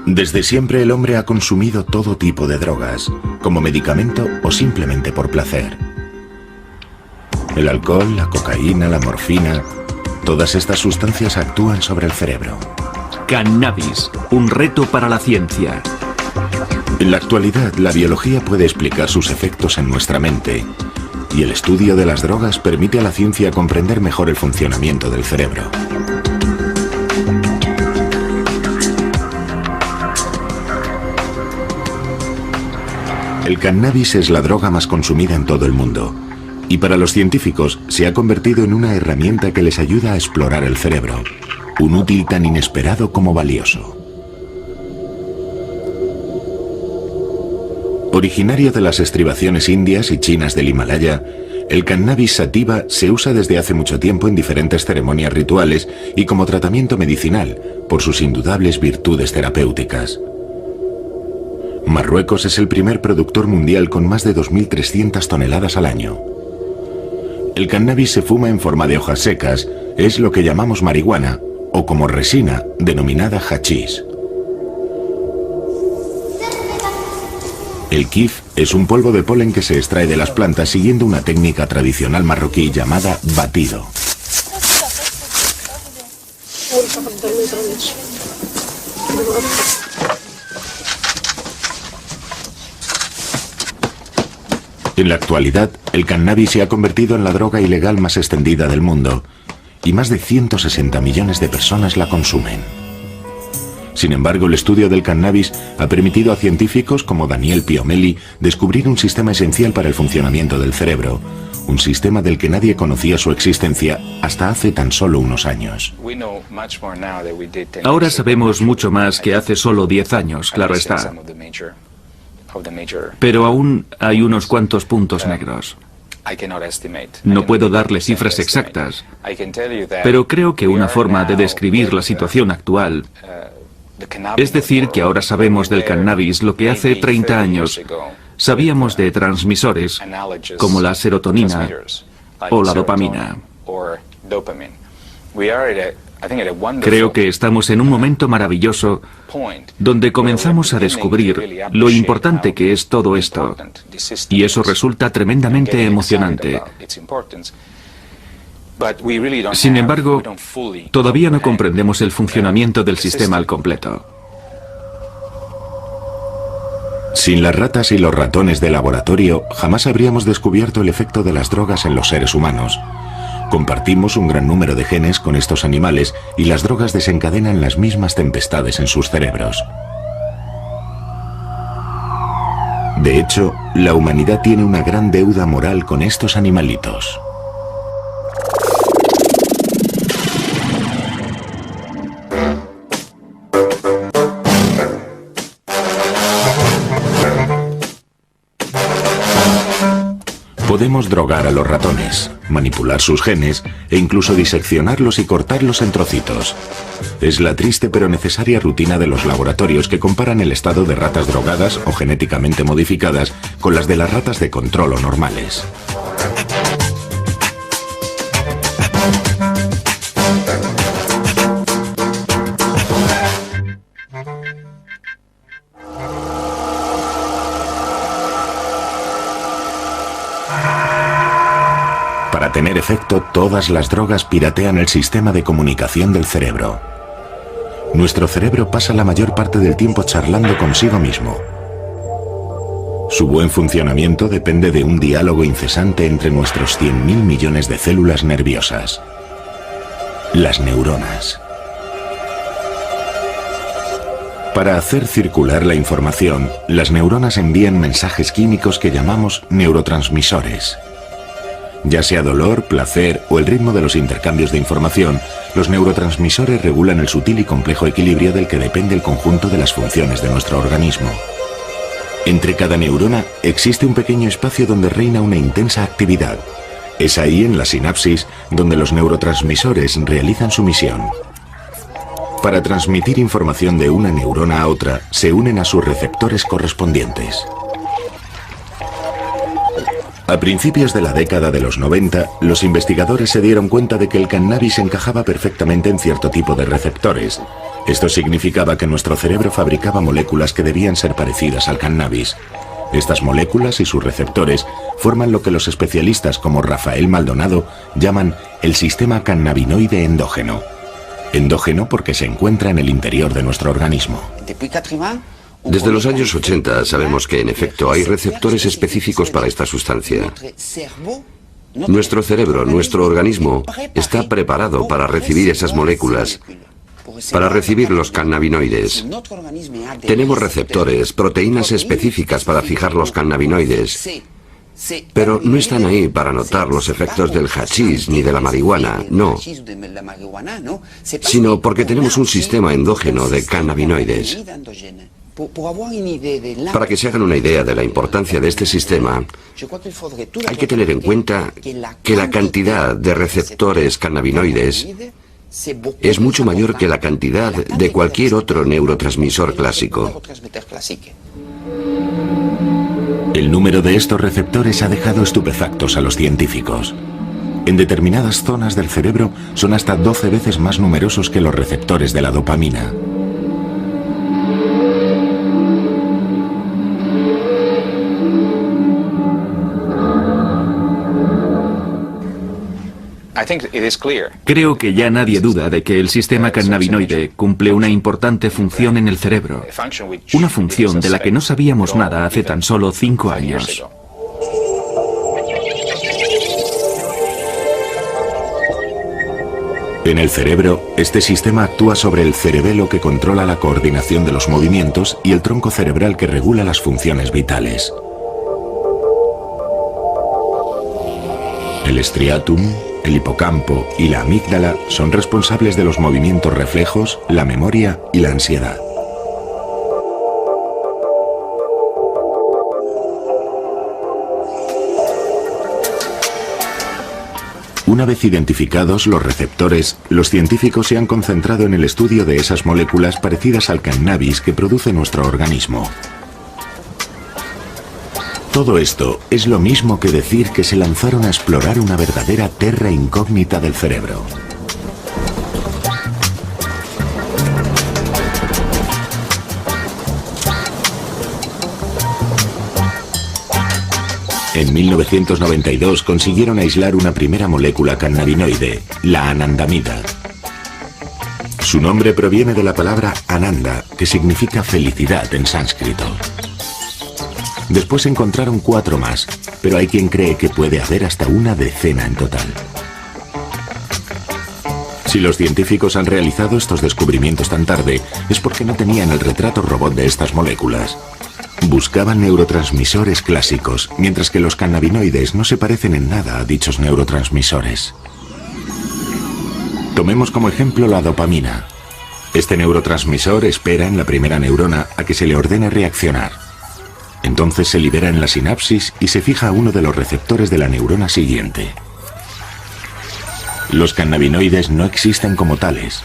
Desde siempre el hombre ha consumido todo tipo de drogas, como medicamento o simplemente por placer. El alcohol, la cocaína, la morfina, todas estas sustancias actúan sobre el cerebro. Cannabis, un reto para la ciencia. En la actualidad, la biología puede explicar sus efectos en nuestra mente, y el estudio de las drogas permite a la ciencia comprender mejor el funcionamiento del cerebro. El cannabis es la droga más consumida en todo el mundo, y para los científicos se ha convertido en una herramienta que les ayuda a explorar el cerebro, un útil tan inesperado como valioso. Originario de las estribaciones indias y chinas del Himalaya, el cannabis sativa se usa desde hace mucho tiempo en diferentes ceremonias rituales y como tratamiento medicinal, por sus indudables virtudes terapéuticas. Marruecos es el primer productor mundial con más de 2.300 toneladas al año. El cannabis se fuma en forma de hojas secas, es lo que llamamos marihuana, o como resina, denominada hachís. El kif es un polvo de polen que se extrae de las plantas siguiendo una técnica tradicional marroquí llamada batido. En la actualidad, el cannabis se ha convertido en la droga ilegal más extendida del mundo, y más de 160 millones de personas la consumen. Sin embargo, el estudio del cannabis ha permitido a científicos como Daniel Piomeli descubrir un sistema esencial para el funcionamiento del cerebro, un sistema del que nadie conocía su existencia hasta hace tan solo unos años. Ahora sabemos mucho más que hace solo 10 años, claro está. Pero aún hay unos cuantos puntos negros. No puedo darle cifras exactas, pero creo que una forma de describir la situación actual es decir que ahora sabemos del cannabis lo que hace 30 años sabíamos de transmisores como la serotonina o la dopamina. Creo que estamos en un momento maravilloso donde comenzamos a descubrir lo importante que es todo esto, y eso resulta tremendamente emocionante. Sin embargo, todavía no comprendemos el funcionamiento del sistema al completo. Sin las ratas y los ratones de laboratorio, jamás habríamos descubierto el efecto de las drogas en los seres humanos. Compartimos un gran número de genes con estos animales y las drogas desencadenan las mismas tempestades en sus cerebros. De hecho, la humanidad tiene una gran deuda moral con estos animalitos. Podemos drogar a los ratones, manipular sus genes e incluso diseccionarlos y cortarlos en trocitos. Es la triste pero necesaria rutina de los laboratorios que comparan el estado de ratas drogadas o genéticamente modificadas con las de las ratas de control o normales. Para tener efecto, todas las drogas piratean el sistema de comunicación del cerebro. Nuestro cerebro pasa la mayor parte del tiempo charlando consigo mismo. Su buen funcionamiento depende de un diálogo incesante entre nuestros 100.000 millones de células nerviosas. Las neuronas. Para hacer circular la información, las neuronas envían mensajes químicos que llamamos neurotransmisores. Ya sea dolor, placer o el ritmo de los intercambios de información, los neurotransmisores regulan el sutil y complejo equilibrio del que depende el conjunto de las funciones de nuestro organismo. Entre cada neurona existe un pequeño espacio donde reina una intensa actividad. Es ahí, en la sinapsis, donde los neurotransmisores realizan su misión. Para transmitir información de una neurona a otra, se unen a sus receptores correspondientes. A principios de la década de los 90, los investigadores se dieron cuenta de que el cannabis encajaba perfectamente en cierto tipo de receptores, Esto significaba que nuestro cerebro fabricaba moléculas que debían ser parecidas al cannabis. Estas moléculas y sus receptores forman lo que los especialistas como Rafael Maldonado llaman el sistema cannabinoide endógeno. Endógeno porque se encuentra en el interior de nuestro organismo. Desde los años 80 sabemos que en efecto hay receptores específicos para esta sustancia. Nuestro cerebro, nuestro organismo, está preparado para recibir esas moléculas, para recibir los cannabinoides. Tenemos receptores, proteínas específicas para fijar los cannabinoides, pero no están ahí para notar los efectos del hachís ni de la marihuana, no, sino porque tenemos un sistema endógeno de cannabinoides. Para que se hagan una idea de la importancia de este sistema, hay que tener en cuenta que la cantidad de receptores cannabinoides es mucho mayor que la cantidad de cualquier otro neurotransmisor clásico. El número de estos receptores ha dejado estupefactos a los científicos. En determinadas zonas del cerebro son hasta 12 veces más numerosos que los receptores de la dopamina. Creo que ya nadie duda de que el sistema cannabinoide cumple una importante función en el cerebro, una función de la que no sabíamos nada hace tan solo 5 años. En el cerebro, este sistema actúa sobre el cerebelo que controla la coordinación de los movimientos y el tronco cerebral que regula las funciones vitales. El striatum, el hipocampo y la amígdala son responsables de los movimientos reflejos, la memoria y la ansiedad. Una vez identificados los receptores, los científicos se han concentrado en el estudio de esas moléculas parecidas al cannabis que produce nuestro organismo. Todo esto es lo mismo que decir que se lanzaron a explorar una verdadera terra incógnita del cerebro. En 1992 consiguieron aislar una primera molécula cannabinoide, la anandamida. Su nombre proviene de la palabra ananda, que significa felicidad en sánscrito. Después encontraron 4 más, pero hay quien cree que puede haber hasta una decena en total. Si los científicos han realizado estos descubrimientos tan tarde, es porque no tenían el retrato robot de estas moléculas. Buscaban neurotransmisores clásicos, mientras que los cannabinoides no se parecen en nada a dichos neurotransmisores. Tomemos como ejemplo la dopamina. Este neurotransmisor espera en la primera neurona a que se le ordene reaccionar. Entonces se libera en la sinapsis y se fija a uno de los receptores de la neurona siguiente. Los cannabinoides no existen como tales.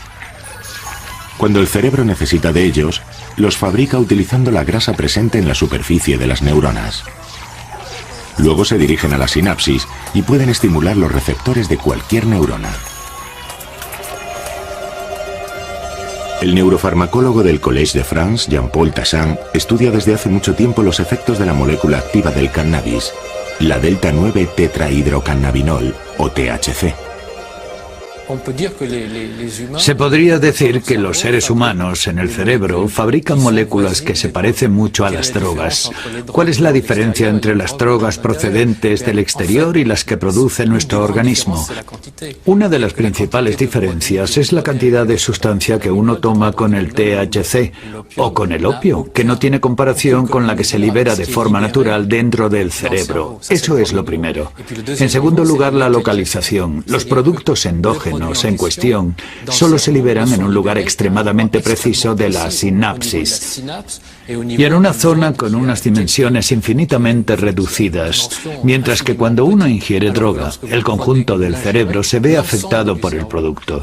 Cuando el cerebro necesita de ellos, los fabrica utilizando la grasa presente en la superficie de las neuronas. Luego se dirigen a la sinapsis y pueden estimular los receptores de cualquier neurona. El neurofarmacólogo del Collège de France, Jean-Paul Tachant, estudia desde hace mucho tiempo los efectos de la molécula activa del cannabis, la delta-9-tetrahidrocannabinol, o THC. Se podría decir que los seres humanos en el cerebro fabrican moléculas que se parecen mucho a las drogas. ¿Cuál es la diferencia entre las drogas procedentes del exterior y las que produce nuestro organismo? Una de las principales diferencias es la cantidad de sustancia que uno toma con el THC o con el opio, que no tiene comparación con la que se libera de forma natural dentro del cerebro. Eso es lo primero. En segundo lugar, la localización. Los productos endógenos en cuestión solo se liberan en un lugar extremadamente preciso de la sinapsis y en una zona con unas dimensiones infinitamente reducidas, mientras que cuando uno ingiere droga, el conjunto del cerebro se ve afectado por el producto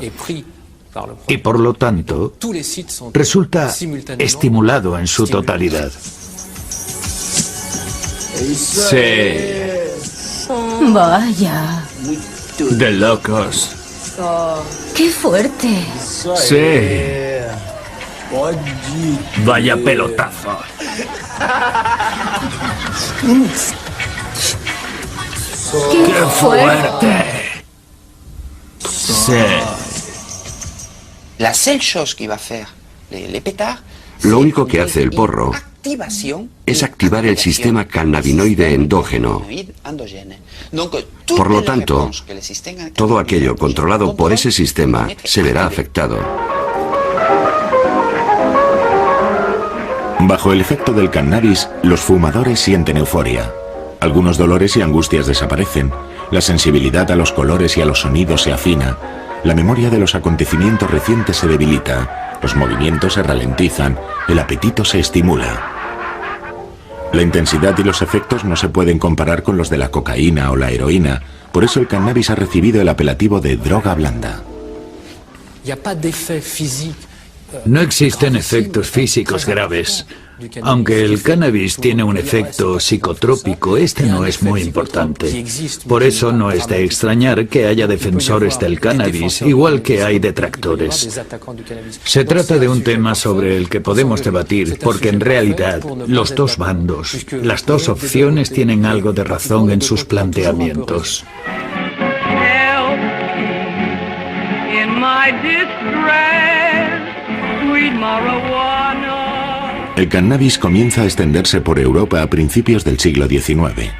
y por lo tanto resulta estimulado en su totalidad. Sí. Vaya. De locos. ¡Qué fuerte! Sí. Vaya pelotazo. ¡Qué fuerte! Sí. Lo único que hace el porro es activar el sistema cannabinoide endógeno. Por lo tanto, todo aquello controlado por ese sistema se verá afectado. Bajo el efecto del cannabis, los fumadores sienten euforia. Algunos dolores y angustias desaparecen, la sensibilidad a los colores y a los sonidos se afina, la memoria de los acontecimientos recientes se debilita, los movimientos se ralentizan, el apetito se estimula. La intensidad y los efectos no se pueden comparar con los de la cocaína o la heroína, por eso el cannabis ha recibido el apelativo de droga blanda. No existen efectos físicos graves. Aunque el cannabis tiene un efecto psicotrópico, este no es muy importante. Por eso no es de extrañar que haya defensores del cannabis, igual que hay detractores. Se trata de un tema sobre el que podemos debatir, porque en realidad los dos bandos, las dos opciones tienen algo de razón en sus planteamientos. El cannabis comienza a extenderse por Europa a principios del siglo XIX.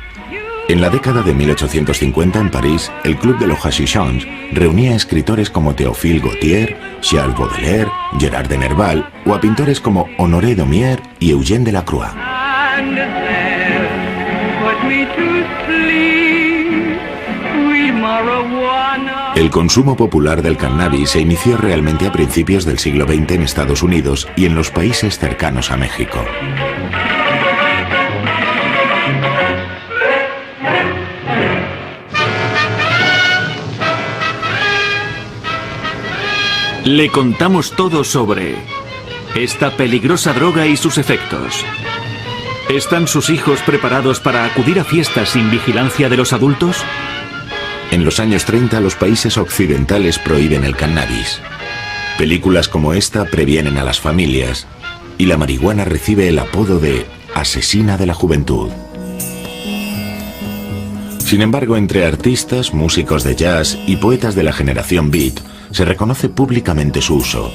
En la década de 1850 en París, el Club de los Hashichons reunía a escritores como Théophile Gautier, Charles Baudelaire, Gerard de Nerval o a pintores como Honoré Daumier y Eugène Delacroix. El consumo popular del cannabis se inició realmente a principios del siglo XX en Estados Unidos y en los países cercanos a México. Le contamos todo sobre esta peligrosa droga y sus efectos. ¿Están sus hijos preparados para acudir a fiestas sin vigilancia de los adultos? En los años 30 los países occidentales prohíben el cannabis. Películas como esta previenen a las familias y la marihuana recibe el apodo de asesina de la juventud. Sin embargo, entre artistas, músicos de jazz y poetas de la generación beat se reconoce públicamente su uso.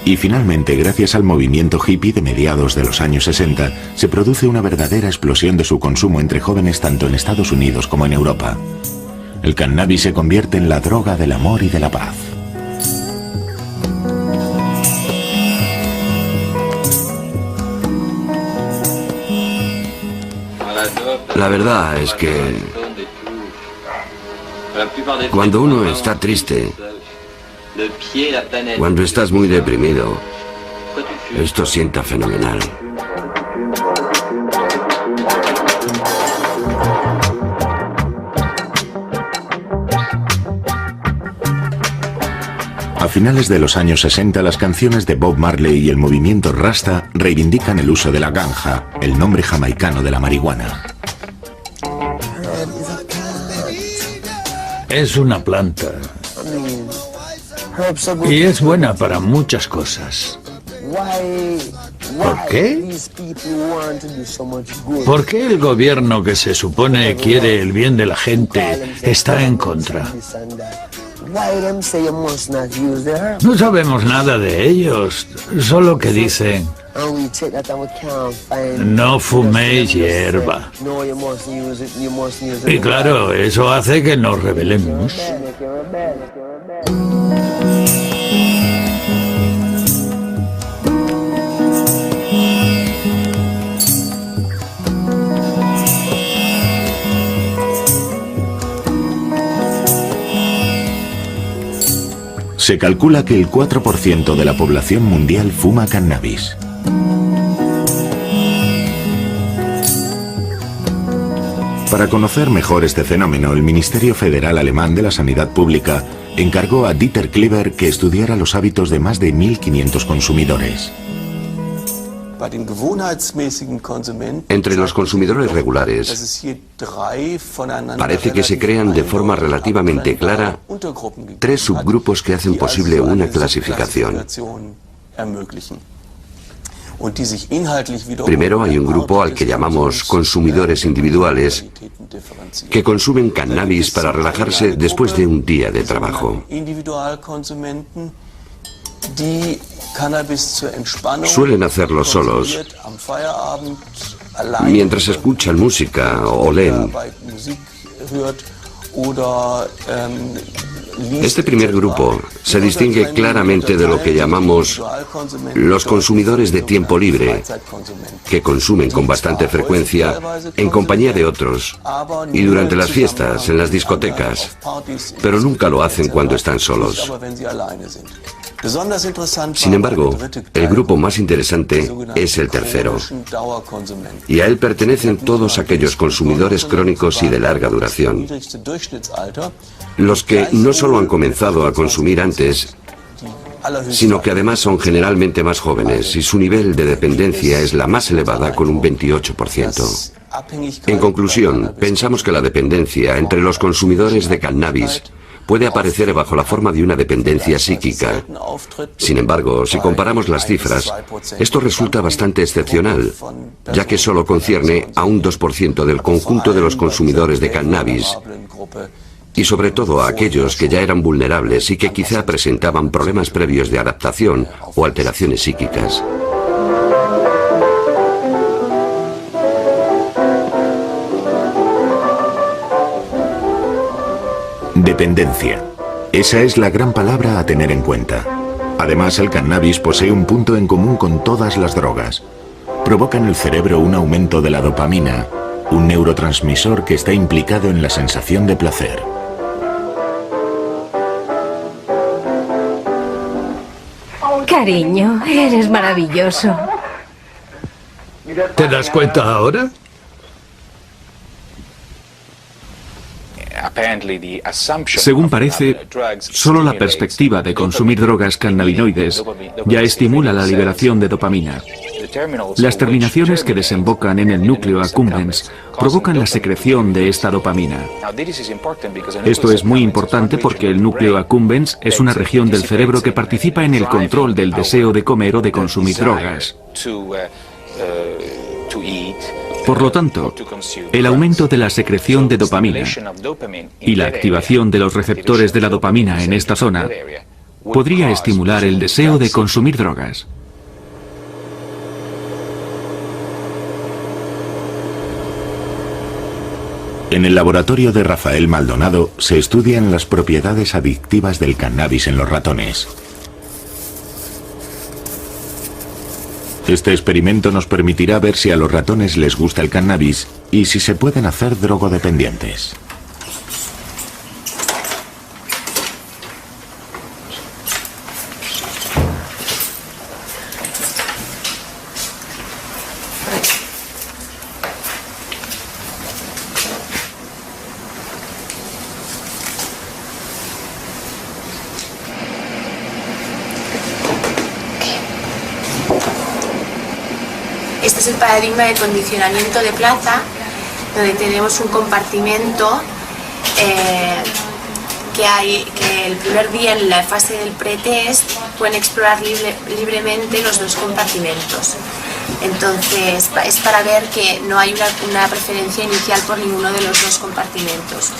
Y finalmente, gracias al movimiento hippie de mediados de los años 60, se produce una verdadera explosión de su consumo entre jóvenes tanto en Estados Unidos como en Europa. El cannabis se convierte en la droga del amor y de la paz. La verdad es que cuando uno está triste, cuando estás muy deprimido, esto sienta fenomenal. A finales de los años 60, las canciones de Bob Marley y el movimiento Rasta reivindican el uso de la ganja, el nombre jamaicano de la marihuana. Es una planta. Y es buena para muchas cosas. ¿Por qué? ¿Por qué el gobierno que se supone quiere el bien de la gente está en contra? No sabemos nada de ellos, solo que dicen: no fuméis hierba. Y claro, eso hace que nos rebelemos. Se calcula que el 4% de la población mundial fuma cannabis. Para conocer mejor este fenómeno, el Ministerio Federal Alemán de la Sanidad Pública encargó a Dieter Kleber que estudiara los hábitos de más de 1.500 consumidores. Entre los consumidores regulares, parece que se crean de forma relativamente clara tres subgrupos que hacen posible una clasificación. Primero hay un grupo al que llamamos consumidores individuales que consumen cannabis para relajarse después de un día de trabajo. Suelen hacerlo solos, mientras escuchan música o leen. Este primer grupo se distingue claramente de lo que llamamos los consumidores de tiempo libre, que consumen con bastante frecuencia en compañía de otros y durante las fiestas, en las discotecas, pero nunca lo hacen cuando están solos. Sin embargo, el grupo más interesante es el tercero, y a él pertenecen todos aquellos consumidores crónicos y de larga duración, los que no solo han comenzado a consumir antes, sino que además son generalmente más jóvenes y su nivel de dependencia es la más elevada, con un 28%. En conclusión, pensamos que la dependencia entre los consumidores de cannabis puede aparecer bajo la forma de una dependencia psíquica. Sin embargo, si comparamos las cifras, esto resulta bastante excepcional, ya que solo concierne a un 2% del conjunto de los consumidores de cannabis, y sobre todo a aquellos que ya eran vulnerables y que quizá presentaban problemas previos de adaptación o alteraciones psíquicas. Dependencia. Esa es la gran palabra a tener en cuenta. Además, el cannabis posee un punto en común con todas las drogas. Provoca en el cerebro un aumento de la dopamina, un neurotransmisor que está implicado en la sensación de placer. Cariño, eres maravilloso. ¿Te das cuenta ahora? Según parece, solo la perspectiva de consumir drogas cannabinoides ya estimula la liberación de dopamina. Las terminaciones que desembocan en el núcleo accumbens provocan la secreción de esta dopamina. Esto es muy importante porque el núcleo accumbens es una región del cerebro que participa en el control del deseo de comer o de consumir drogas. Por lo tanto, el aumento de la secreción de dopamina y la activación de los receptores de la dopamina en esta zona podría estimular el deseo de consumir drogas. En el laboratorio de Rafael Maldonado se estudian las propiedades adictivas del cannabis en los ratones. Este experimento nos permitirá ver si a los ratones les gusta el cannabis y si se pueden hacer drogodependientes. Este es el paradigma de condicionamiento de plaza, donde tenemos un compartimento que el primer día, en la fase del pretest, pueden explorar libremente los dos compartimentos. Entonces es para ver que no hay una preferencia inicial por ninguno de los dos compartimentos.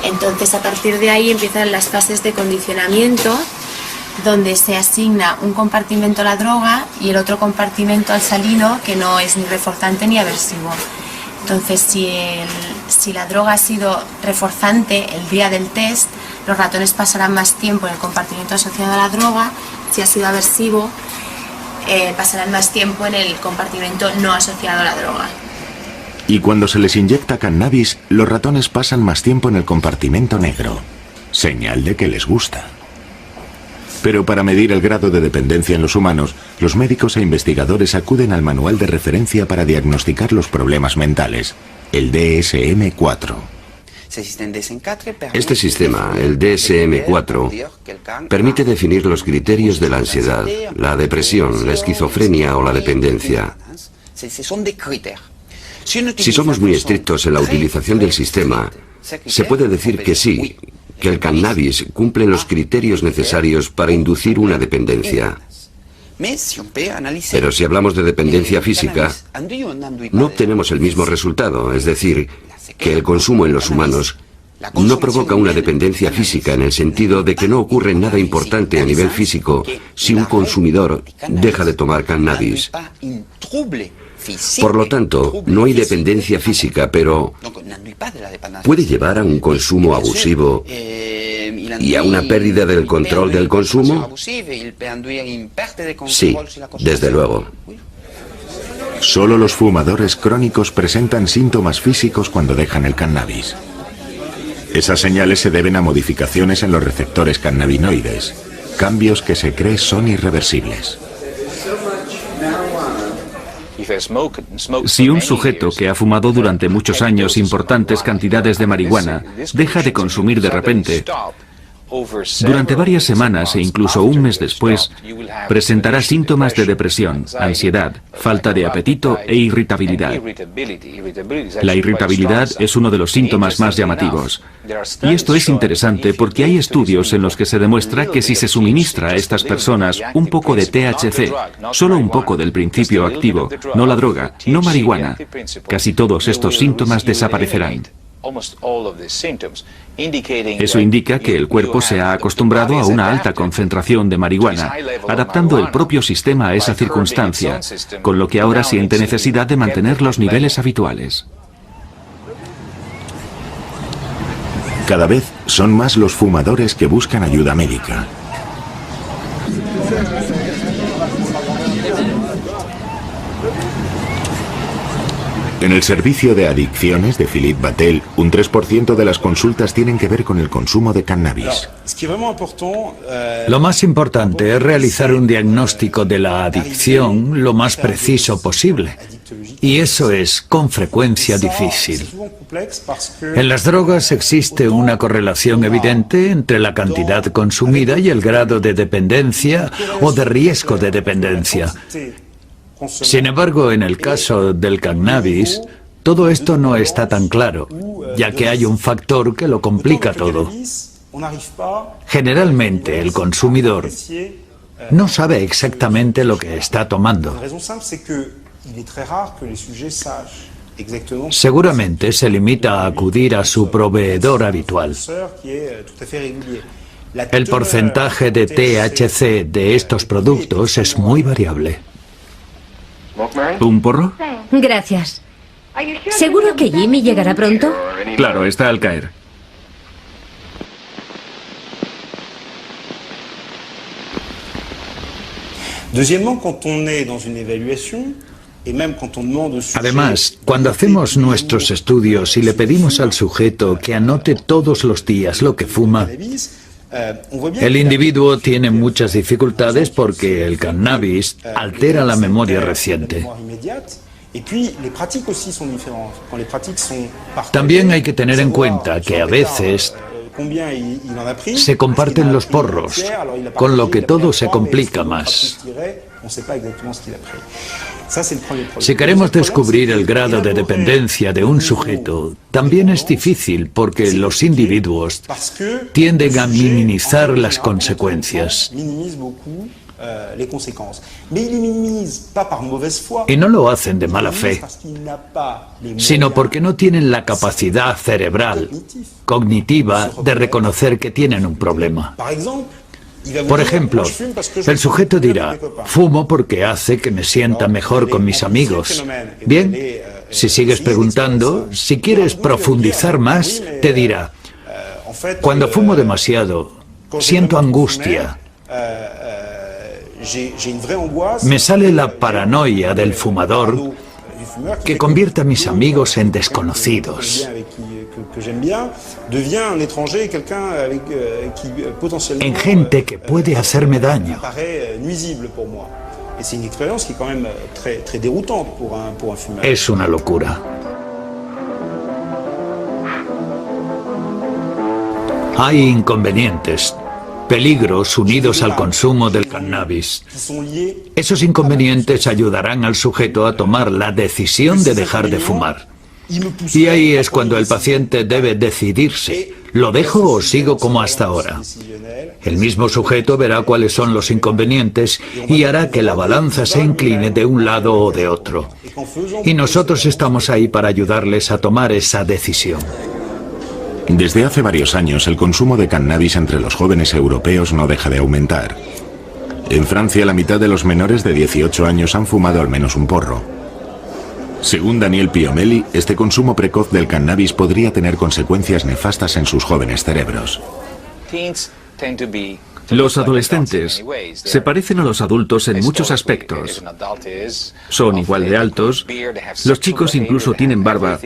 Entonces a partir de ahí empiezan las fases de condicionamiento, donde se asigna un compartimento a la droga y el otro compartimento al salino, que no es ni reforzante ni aversivo. Entonces, si la droga ha sido reforzante el día del test, los ratones pasarán más tiempo en el compartimento asociado a la droga. Si ha sido aversivo, pasarán más tiempo en el compartimento no asociado a la droga. Y cuando se les inyecta cannabis, los ratones pasan más tiempo en el compartimento negro. Señal de que les gusta. Pero para medir el grado de dependencia en los humanos, los médicos e investigadores acuden al manual de referencia para diagnosticar los problemas mentales, el DSM-4. Este sistema, el DSM-4, permite definir los criterios de la ansiedad, la depresión, la esquizofrenia o la dependencia. Si somos muy estrictos en la utilización del sistema, se puede decir que sí, que el cannabis cumple los criterios necesarios para inducir una dependencia. Pero si hablamos de dependencia física, no obtenemos el mismo resultado, es decir, que el consumo en los humanos no provoca una dependencia física en el sentido de que no ocurre nada importante a nivel físico si un consumidor deja de tomar cannabis. Por lo tanto, no hay dependencia física, pero puede llevar a un consumo abusivo y a una pérdida del control del consumo. Sí, desde luego. Solo los fumadores crónicos presentan síntomas físicos cuando dejan el cannabis. Esas señales se deben a modificaciones en los receptores cannabinoides, cambios que se cree son irreversibles. Si un sujeto que ha fumado durante muchos años importantes cantidades de marihuana deja de consumir de repente, durante varias semanas e incluso un mes después, presentará síntomas de depresión, ansiedad, falta de apetito e irritabilidad. La irritabilidad es uno de los síntomas más llamativos. Y esto es interesante porque hay estudios en los que se demuestra que si se suministra a estas personas un poco de THC, solo un poco del principio activo, no la droga, no marihuana, casi todos estos síntomas desaparecerán. Eso indica que el cuerpo se ha acostumbrado a una alta concentración de marihuana, adaptando el propio sistema a esa circunstancia, con lo que ahora siente necesidad de mantener los niveles habituales. Cada vez son más los fumadores que buscan ayuda médica. En el servicio de adicciones de Philippe Battel, un 3% de las consultas tienen que ver con el consumo de cannabis. Lo más importante es realizar un diagnóstico de la adicción lo más preciso posible. Y eso es, con frecuencia, difícil. En las drogas existe una correlación evidente entre la cantidad consumida y el grado de dependencia o de riesgo de dependencia. Sin embargo, en el caso del cannabis, todo esto no está tan claro, ya que hay un factor que lo complica todo. Generalmente, el consumidor no sabe exactamente lo que está tomando. Seguramente se limita a acudir a su proveedor habitual. El porcentaje de THC de estos productos es muy variable. ¿Un porro? Gracias. ¿Seguro que Jimmy llegará pronto? Claro, está al caer. Además, cuando hacemos nuestros estudios y le pedimos al sujeto que anote todos los días lo que fuma, el individuo tiene muchas dificultades porque el cannabis altera la memoria reciente. También hay que tener en cuenta que a veces se comparten los porros, con lo que todo se complica más. Si queremos descubrir el grado de dependencia de un sujeto, también es difícil porque los individuos tienden a minimizar las consecuencias. Y no lo hacen de mala fe, sino porque no tienen la capacidad cerebral, cognitiva, de reconocer que tienen un problema. Por ejemplo, el sujeto dirá, fumo porque hace que me sienta mejor con mis amigos. Bien, si sigues preguntando, si quieres profundizar más, te dirá, cuando fumo demasiado, siento angustia. Me sale la paranoia del fumador que convierte a mis amigos en desconocidos. En gente que puede hacerme daño. Es una locura. Hay inconvenientes, peligros unidos al consumo del cannabis. Esos inconvenientes ayudarán al sujeto a tomar la decisión de dejar de fumar. Y ahí es cuando el paciente debe decidirse. ¿Lo dejo o sigo como hasta ahora? El mismo sujeto verá cuáles son los inconvenientes y hará que la balanza se incline de un lado o de otro. Y nosotros estamos ahí para ayudarles a tomar esa decisión. Desde hace varios años, el consumo de cannabis entre los jóvenes europeos no deja de aumentar. En Francia, la mitad de los menores de 18 años han fumado al menos un porro. Según Daniel Piomelli, este consumo precoz del cannabis podría tener consecuencias nefastas en sus jóvenes cerebros. Los adolescentes se parecen a los adultos en muchos aspectos. Son igual de altos, los chicos incluso tienen barba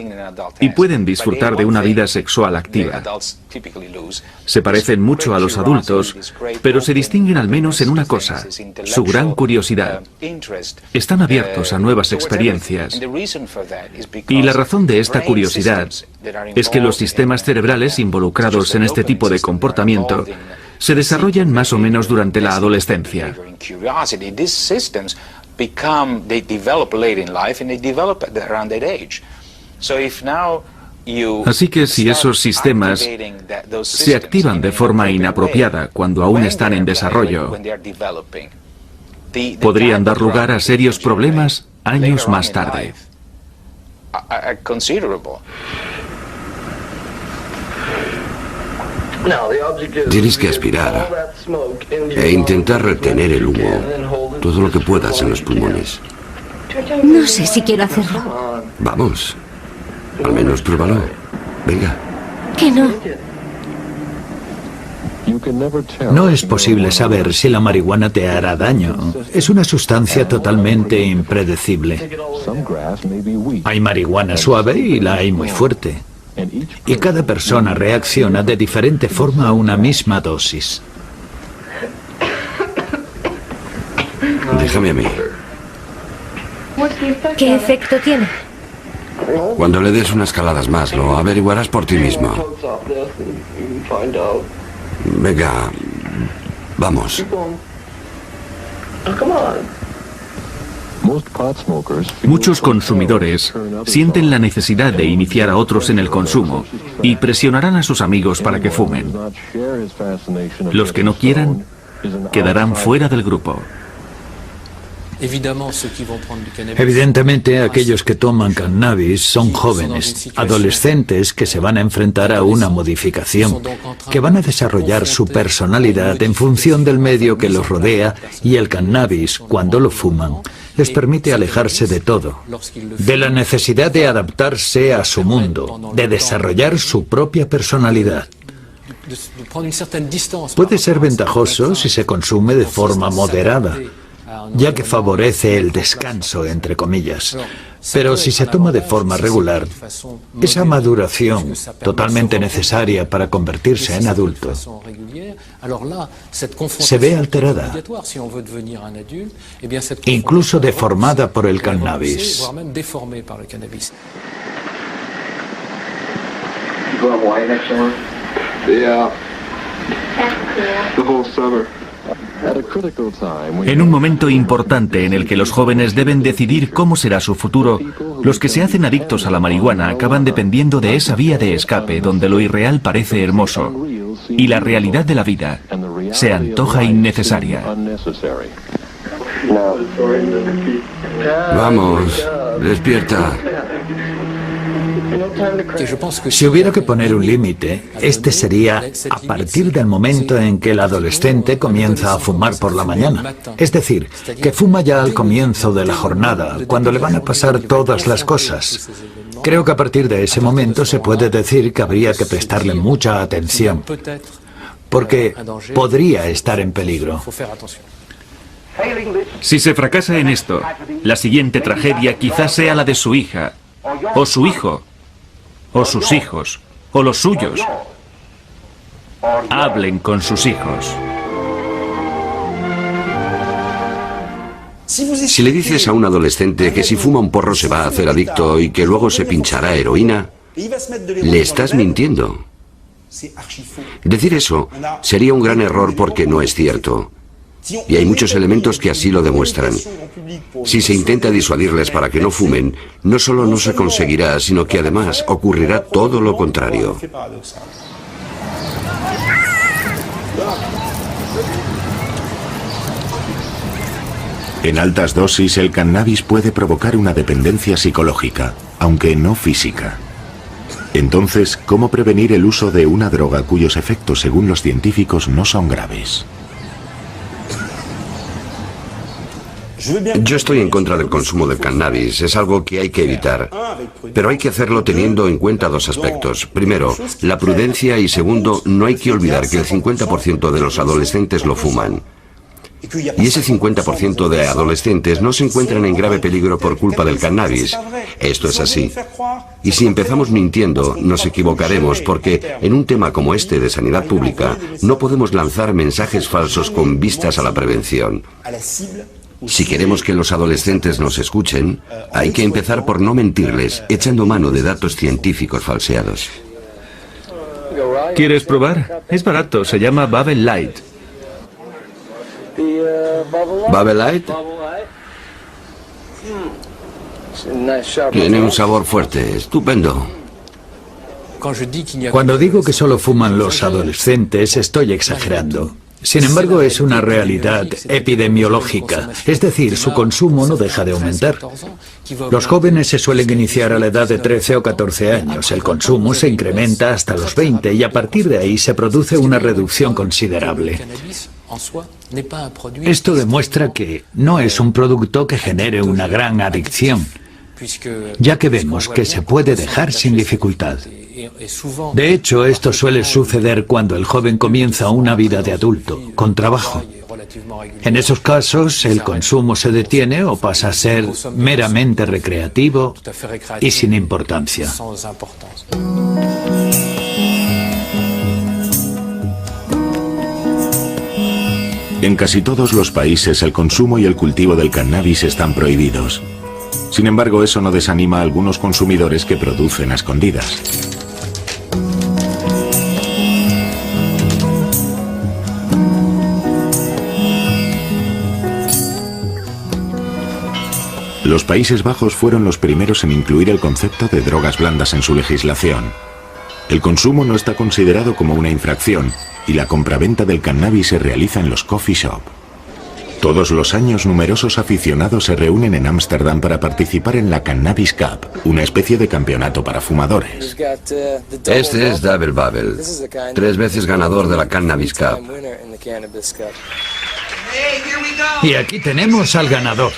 y pueden disfrutar de una vida sexual activa. Se parecen mucho a los adultos, pero se distinguen al menos en una cosa, su gran curiosidad. Están abiertos a nuevas experiencias. Y la razón de esta curiosidad es que los sistemas cerebrales involucrados en este tipo de comportamiento se desarrollan más o menos durante la adolescencia. Así que si esos sistemas se activan de forma inapropiada cuando aún están en desarrollo, podrían dar lugar a serios problemas años más tarde. Tienes que aspirar e intentar retener el humo, todo lo que puedas en los pulmones. No sé si quiero hacerlo. Vamos, al menos pruébalo. Venga. Que no. No es posible saber si la marihuana te hará daño. Es una sustancia totalmente impredecible. Hay marihuana suave y la hay muy fuerte. Y cada persona reacciona de diferente forma a una misma dosis. Déjame a mí. ¿Qué efecto tiene? Cuando le des unas caladas más, lo averiguarás por ti mismo. Venga, vamos. Muchos consumidores sienten la necesidad de iniciar a otros en el consumo y presionarán a sus amigos para que fumen. Los que no quieran quedarán fuera del grupo. Evidentemente, aquellos que toman cannabis son jóvenes, adolescentes que se van a enfrentar a una modificación, que van a desarrollar su personalidad en función del medio que los rodea, y el cannabis, cuando lo fuman, les permite alejarse de todo, de la necesidad de adaptarse a su mundo, de desarrollar su propia personalidad. Puede ser ventajoso si se consume de forma moderada, ya que favorece el descanso, entre comillas. Pero si se toma de forma regular, esa maduración totalmente necesaria para convertirse en adulto se ve alterada, incluso deformada por el cannabis. En un momento importante en el que los jóvenes deben decidir cómo será su futuro, los que se hacen adictos a la marihuana acaban dependiendo de esa vía de escape donde lo irreal parece hermoso y la realidad de la vida se antoja innecesaria. Vamos, despierta. Si hubiera que poner un límite, este sería a partir del momento en que el adolescente comienza a fumar por la mañana. Es decir, que fuma ya al comienzo de la jornada, cuando le van a pasar todas las cosas. Creo que a partir de ese momento se puede decir que habría que prestarle mucha atención, porque podría estar en peligro. Si se fracasa en esto, la siguiente tragedia quizás sea la de su hija, o su hijo, o sus hijos, o los suyos. Hablen con sus hijos. Si le dices a un adolescente que si fuma un porro se va a hacer adicto y que luego se pinchará heroína, le estás mintiendo. Decir eso sería un gran error porque no es cierto. Y hay muchos elementos que así lo demuestran. Si se intenta disuadirles para que no fumen, no solo no se conseguirá, sino que además ocurrirá todo lo contrario. En altas dosis, el cannabis puede provocar una dependencia psicológica, aunque no física. Entonces, ¿cómo prevenir el uso de una droga cuyos efectos, según los científicos, no son graves? Yo estoy en contra del consumo del cannabis, es algo que hay que evitar. Pero hay que hacerlo teniendo en cuenta dos aspectos. Primero, la prudencia y segundo, no hay que olvidar que el 50% de los adolescentes lo fuman. Y ese 50% de adolescentes no se encuentran en grave peligro por culpa del cannabis. Esto es así. Y si empezamos mintiendo, nos equivocaremos porque en un tema como este de sanidad pública no podemos lanzar mensajes falsos con vistas a la prevención. Si queremos que los adolescentes nos escuchen, hay que empezar por no mentirles, echando mano de datos científicos falseados. ¿Quieres probar? Es barato, se llama Bubble Light. ¿Bubble Light? Tiene un sabor fuerte, estupendo. Cuando digo que solo fuman los adolescentes, estoy exagerando. Sin embargo, es una realidad epidemiológica, es decir, su consumo no deja de aumentar. Los jóvenes se suelen iniciar a la edad de 13 o 14 años, el consumo se incrementa hasta los 20 y a partir de ahí se produce una reducción considerable. Esto demuestra que no es un producto que genere una gran adicción, ya que vemos que se puede dejar sin dificultad. De hecho, esto suele suceder cuando el joven comienza una vida de adulto, con trabajo. En esos casos, el consumo se detiene o pasa a ser meramente recreativo y sin importancia. En casi todos los países el consumo y el cultivo del cannabis están prohibidos. Sin embargo, eso no desanima a algunos consumidores que producen a escondidas. Los Países Bajos fueron los primeros en incluir el concepto de drogas blandas en su legislación. El consumo no está considerado como una infracción y la compraventa del cannabis se realiza en los coffee shop. Todos los años numerosos aficionados se reúnen en Ámsterdam para participar en la Cannabis Cup, una especie de campeonato para fumadores. Este es Double Bubble, 3 veces ganador de la Cannabis Cup. Y aquí tenemos al ganador.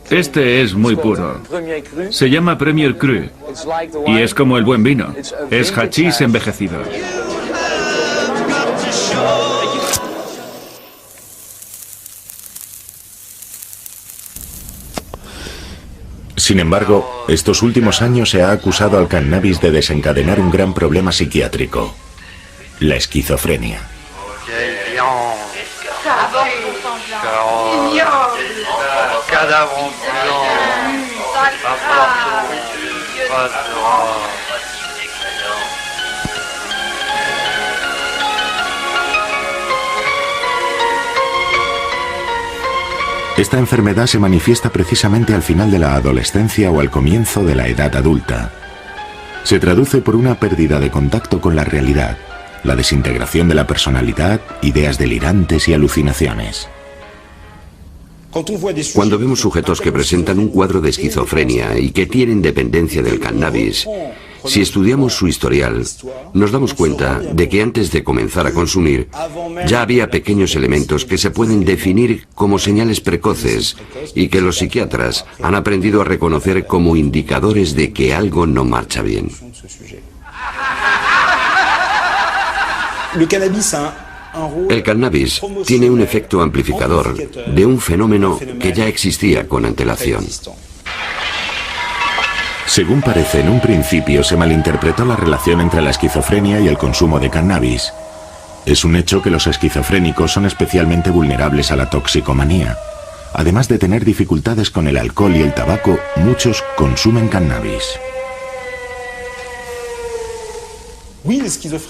Este es muy puro. Se llama Premier Cru y es como el buen vino. Es hachís envejecido. Sin embargo, estos últimos años se ha acusado al cannabis de desencadenar un gran problema psiquiátrico: la esquizofrenia. Esta enfermedad se manifiesta precisamente al final de la adolescencia o al comienzo de la edad adulta. Se traduce por una pérdida de contacto con la realidad, la desintegración de la personalidad, ideas delirantes y alucinaciones. Cuando vemos sujetos que presentan un cuadro de esquizofrenia y que tienen dependencia del cannabis, si estudiamos su historial, nos damos cuenta de que antes de comenzar a consumir, ya había pequeños elementos que se pueden definir como señales precoces y que los psiquiatras han aprendido a reconocer como indicadores de que algo no marcha bien. El cannabis tiene un efecto amplificador de un fenómeno que ya existía con antelación. Según parece, en un principio se malinterpretó la relación entre la esquizofrenia y el consumo de cannabis. Es un hecho que los esquizofrénicos son especialmente vulnerables a la toxicomanía. Además de tener dificultades con el alcohol y el tabaco, muchos consumen cannabis.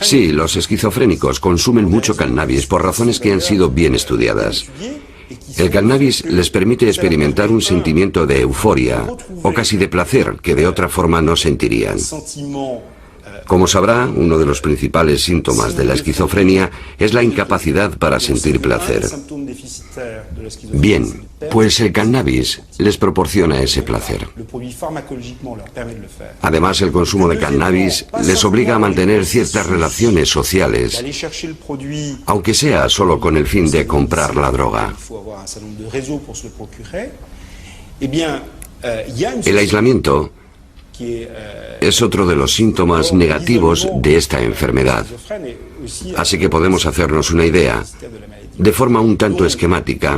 Sí, los esquizofrénicos consumen mucho cannabis por razones que han sido bien estudiadas. El cannabis les permite experimentar un sentimiento de euforia o casi de placer que de otra forma no sentirían. Como sabrá, uno de los principales síntomas de la esquizofrenia es la incapacidad para sentir placer. Bien, pues el cannabis les proporciona ese placer. Además, el consumo de cannabis les obliga a mantener ciertas relaciones sociales, aunque sea solo con el fin de comprar la droga. El aislamiento es otro de los síntomas negativos de esta enfermedad. Así que podemos hacernos una idea, de forma un tanto esquemática,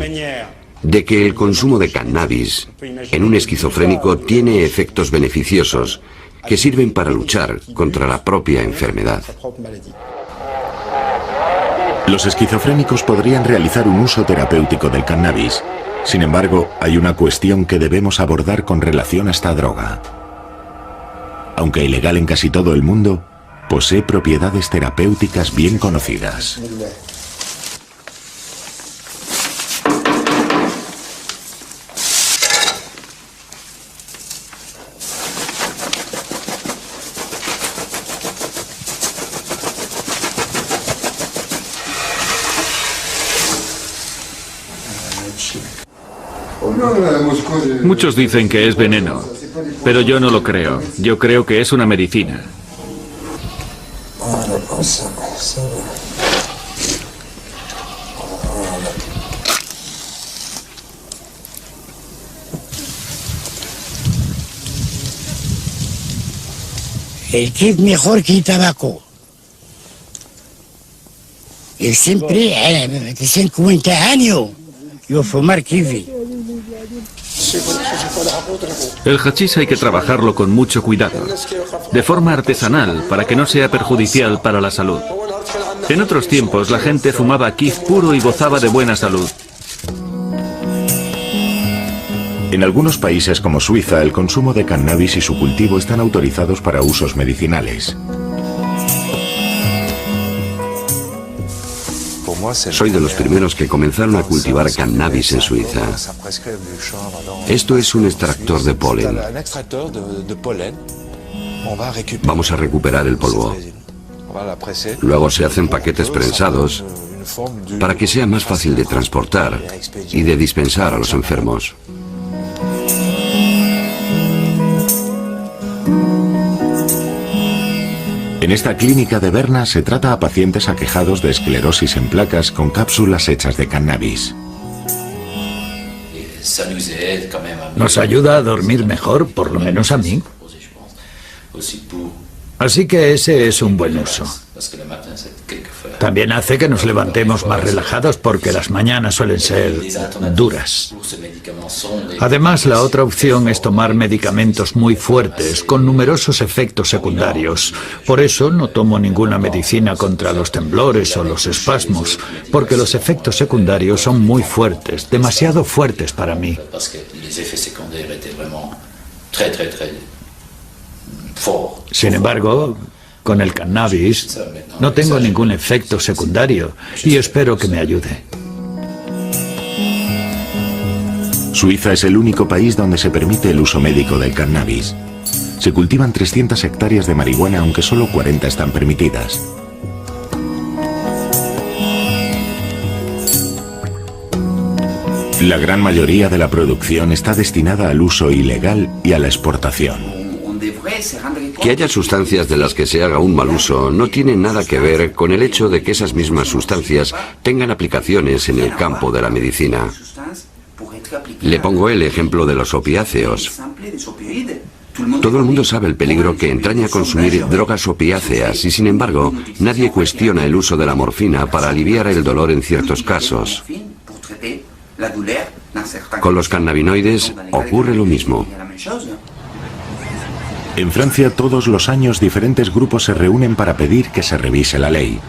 de que el consumo de cannabis en un esquizofrénico tiene efectos beneficiosos que sirven para luchar contra la propia enfermedad. Los esquizofrénicos podrían realizar un uso terapéutico del cannabis. Sin embargo, hay una cuestión que debemos abordar con relación a esta droga. Aunque ilegal en casi todo el mundo, posee propiedades terapéuticas bien conocidas. Muchos dicen que es veneno, pero yo no lo creo. Yo creo que es una medicina. El que es mejor que el tabaco. Y siempre, de 50 años, yo fumar kiwi. El hachís hay que trabajarlo con mucho cuidado, de forma artesanal, para que no sea perjudicial para la salud. En otros tiempos la gente fumaba kiff puro y gozaba de buena salud. En algunos países como Suiza, el consumo de cannabis y su cultivo están autorizados para usos medicinales. Soy de los primeros que comenzaron a cultivar cannabis en Suiza. Esto es un extractor de polen. Vamos a recuperar el polvo. Luego se hacen paquetes prensados para que sea más fácil de transportar y de dispensar a los enfermos. En esta clínica de Berna se trata a pacientes aquejados de esclerosis en placas con cápsulas hechas de cannabis. Nos ayuda a dormir mejor, por lo menos a mí. Así que ese es un buen uso. También hace que nos levantemos más relajados porque las mañanas suelen ser duras. Además, la otra opción es tomar medicamentos muy fuertes con numerosos efectos secundarios. Por eso no tomo ninguna medicina contra los temblores o los espasmos, porque los efectos secundarios son muy fuertes, demasiado fuertes para mí. Sin embargo, con el cannabis no tengo ningún efecto secundario y espero que me ayude. Suiza es el único país donde se permite el uso médico del cannabis. Se cultivan 300 hectáreas de marihuana, aunque solo 40 están permitidas. La gran mayoría de la producción está destinada al uso ilegal y a la exportación. Que haya sustancias de las que se haga un mal uso no tiene nada que ver con el hecho de que esas mismas sustancias tengan aplicaciones en el campo de la medicina. Le pongo el ejemplo de los opiáceos. Todo el mundo sabe el peligro que entraña consumir drogas opiáceas y, sin embargo, nadie cuestiona el uso de la morfina para aliviar el dolor en ciertos casos. Con los cannabinoides ocurre lo mismo. En Francia, todos los años diferentes grupos se reúnen para pedir que se revise la ley.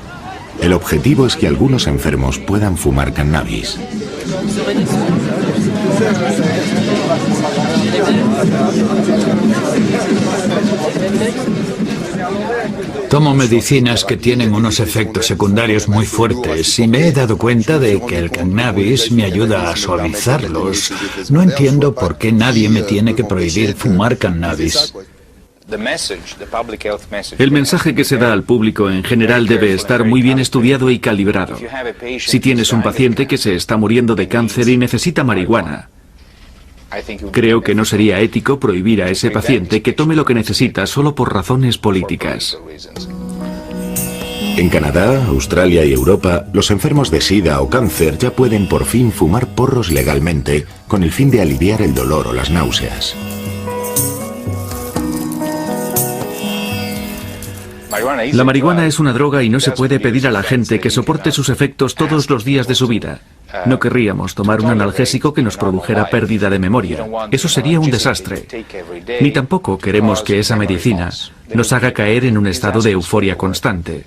El objetivo es que algunos enfermos puedan fumar cannabis. Tomo medicinas que tienen unos efectos secundarios muy fuertes y me he dado cuenta de que el cannabis me ayuda a suavizarlos. No entiendo por qué nadie me tiene que prohibir fumar cannabis. El mensaje que se da al público en general debe estar muy bien estudiado y calibrado. Si tienes un paciente que se está muriendo de cáncer y necesita marihuana, creo que no sería ético prohibir a ese paciente que tome lo que necesita solo por razones políticas. En Canadá, Australia y Europa, los enfermos de SIDA o cáncer ya pueden por fin fumar porros legalmente con el fin de aliviar el dolor o las náuseas. La marihuana es una droga y no se puede pedir a la gente que soporte sus efectos todos los días de su vida. No querríamos tomar un analgésico que nos produjera pérdida de memoria. Eso sería un desastre. Ni tampoco queremos que esa medicina nos haga caer en un estado de euforia constante.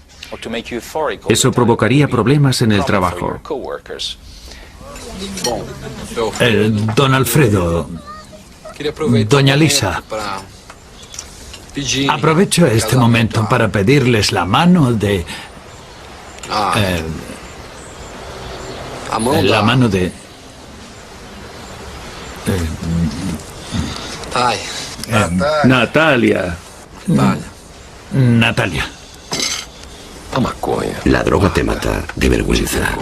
Eso provocaría problemas en el trabajo. Don Alfredo, doña Lisa, aprovecho este momento para pedirles la mano de... la mano de... Natalia. Natalia. La droga te mata de vergüenza.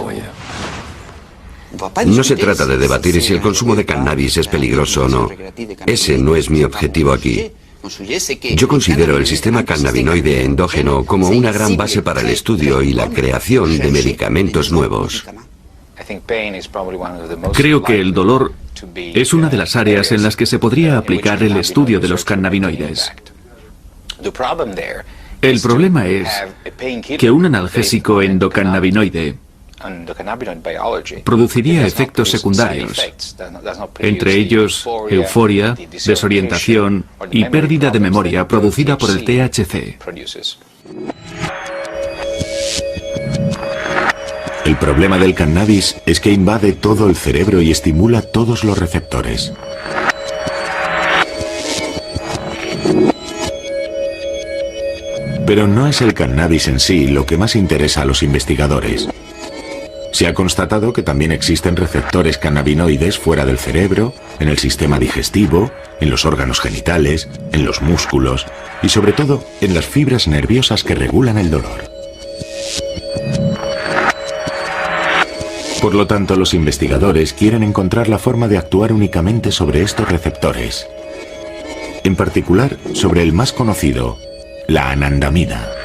No se trata de debatir si el consumo de cannabis es peligroso o no. Ese no es mi objetivo aquí. Yo considero el sistema cannabinoide endógeno como una gran base para el estudio y la creación de medicamentos nuevos. Creo que el dolor es una de las áreas en las que se podría aplicar el estudio de los cannabinoides. El problema es que un analgésico endocannabinoide produciría efectos secundarios, entre ellos euforia, desorientación y pérdida de memoria producida por el THC. El problema del cannabis es que invade todo el cerebro y estimula todos los receptores. Pero no es el cannabis en sí lo que más interesa a los investigadores. Se ha constatado que también existen receptores cannabinoides fuera del cerebro, en el sistema digestivo, en los órganos genitales, en los músculos y sobre todo en las fibras nerviosas que regulan el dolor. Por lo tanto, los investigadores quieren encontrar la forma de actuar únicamente sobre estos receptores. En particular, sobre el más conocido, la anandamida.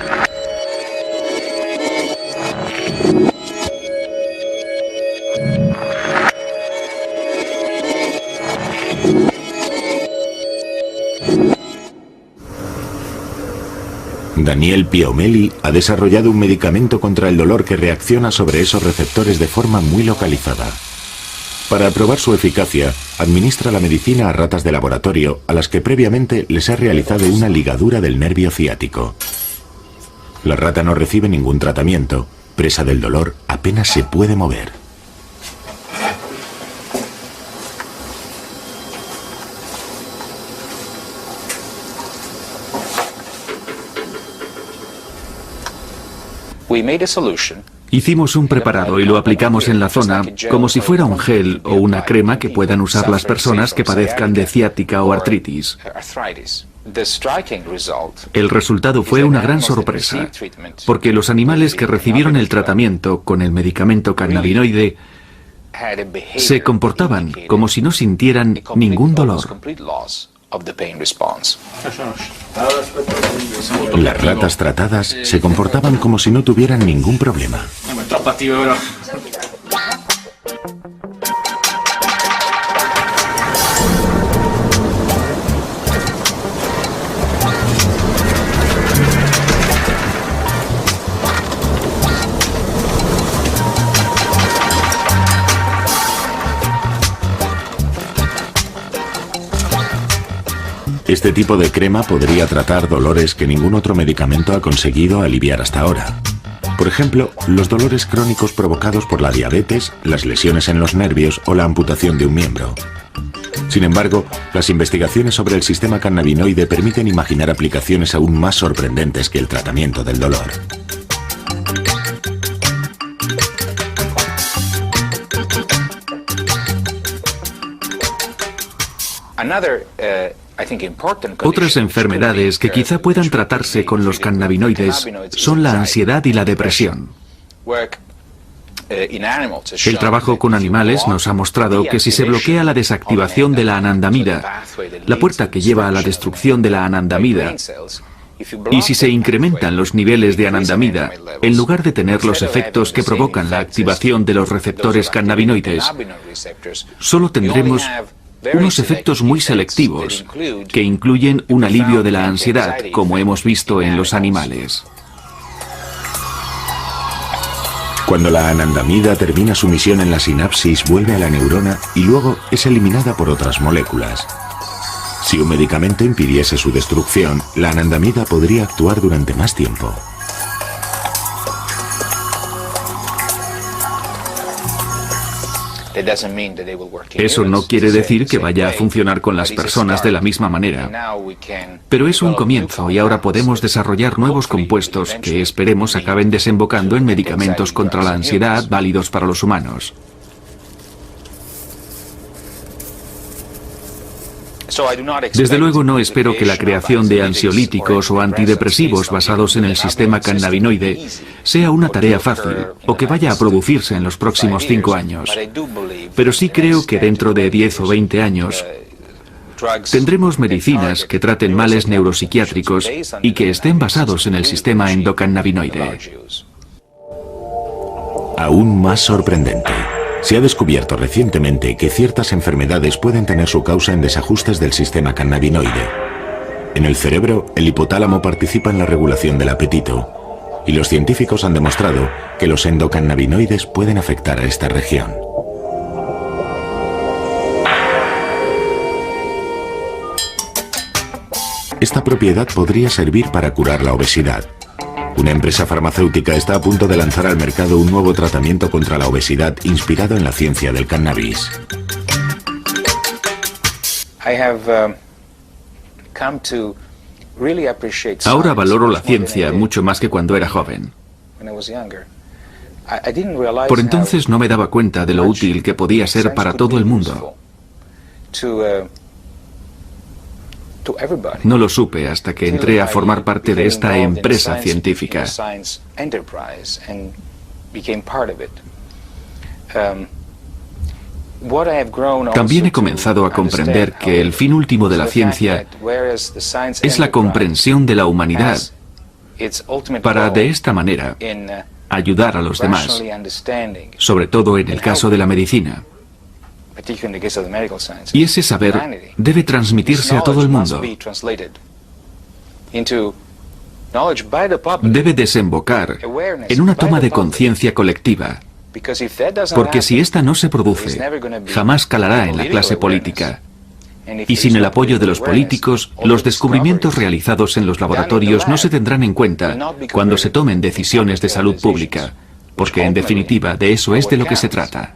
Daniel Piaumelli ha desarrollado un medicamento contra el dolor que reacciona sobre esos receptores de forma muy localizada. Para probar su eficacia, administra la medicina a ratas de laboratorio a las que previamente les ha realizado una ligadura del nervio ciático. La rata no recibe ningún tratamiento, presa del dolor, apenas se puede mover. Hicimos un preparado y lo aplicamos en la zona como si fuera un gel o una crema que puedan usar las personas que padezcan de ciática o artritis. El resultado fue una gran sorpresa, porque los animales que recibieron el tratamiento con el medicamento cannabinoide se comportaban como si no sintieran ningún dolor. Las ratas tratadas se comportaban como si no tuvieran ningún problema. Este tipo de crema podría tratar dolores que ningún otro medicamento ha conseguido aliviar hasta ahora. Por ejemplo, los dolores crónicos provocados por la diabetes, las lesiones en los nervios o la amputación de un miembro. Sin embargo, las investigaciones sobre el sistema cannabinoide permiten imaginar aplicaciones aún más sorprendentes que el tratamiento del dolor. Otras enfermedades que quizá puedan tratarse con los cannabinoides son la ansiedad y la depresión. El trabajo con animales nos ha mostrado que si se bloquea la desactivación de la anandamida, la puerta que lleva a la destrucción de la anandamida, y si se incrementan los niveles de anandamida, en lugar de tener los efectos que provocan la activación de los receptores cannabinoides, solo tendremos unos efectos muy selectivos, que incluyen un alivio de la ansiedad, como hemos visto en los animales. Cuando la anandamida termina su misión en la sinapsis, vuelve a la neurona y luego es eliminada por otras moléculas. Si un medicamento impidiese su destrucción, la anandamida podría actuar durante más tiempo. Eso no quiere decir que vaya a funcionar con las personas de la misma manera, pero es un comienzo y ahora podemos desarrollar nuevos compuestos que esperemos acaben desembocando en medicamentos contra la ansiedad válidos para los humanos. Desde luego no espero que la creación de ansiolíticos o antidepresivos basados en el sistema cannabinoide sea una tarea fácil o que vaya a producirse en los próximos 5 años. Pero sí creo que dentro de 10 o 20 años tendremos medicinas que traten males neuropsiquiátricos y que estén basados en el sistema endocannabinoide. Aún más sorprendente. Se ha descubierto recientemente que ciertas enfermedades pueden tener su causa en desajustes del sistema cannabinoide. En el cerebro, el hipotálamo participa en la regulación del apetito, y los científicos han demostrado que los endocannabinoides pueden afectar a esta región. Esta propiedad podría servir para curar la obesidad. Una empresa farmacéutica está a punto de lanzar al mercado un nuevo tratamiento contra la obesidad inspirado en la ciencia del cannabis. Ahora valoro la ciencia mucho más que cuando era joven. Por entonces no me daba cuenta de lo útil que podía ser para todo el mundo. No lo supe hasta que entré a formar parte de esta empresa científica. También he comenzado a comprender que el fin último de la ciencia es la comprensión de la humanidad, para de esta manera ayudar a los demás, sobre todo en el caso de la medicina. Y ese saber debe transmitirse a todo el mundo. Debe desembocar en una toma de conciencia colectiva, porque si esta no se produce, jamás calará en la clase política. Y sin el apoyo de los políticos, los descubrimientos realizados en los laboratorios no se tendrán en cuenta cuando se tomen decisiones de salud pública, porque en definitiva de eso es de lo que se trata.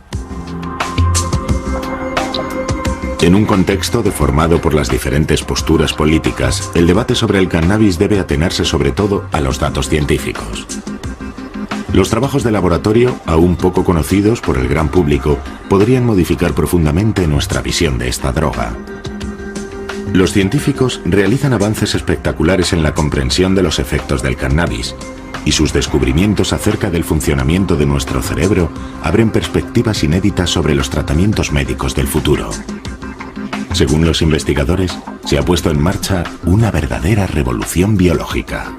En un contexto deformado por las diferentes posturas políticas, el debate sobre el cannabis debe atenerse sobre todo a los datos científicos. Los trabajos de laboratorio, aún poco conocidos por el gran público, podrían modificar profundamente nuestra visión de esta droga. Los científicos realizan avances espectaculares en la comprensión de los efectos del cannabis, y sus descubrimientos acerca del funcionamiento de nuestro cerebro abren perspectivas inéditas sobre los tratamientos médicos del futuro. Según los investigadores, se ha puesto en marcha una verdadera revolución biológica.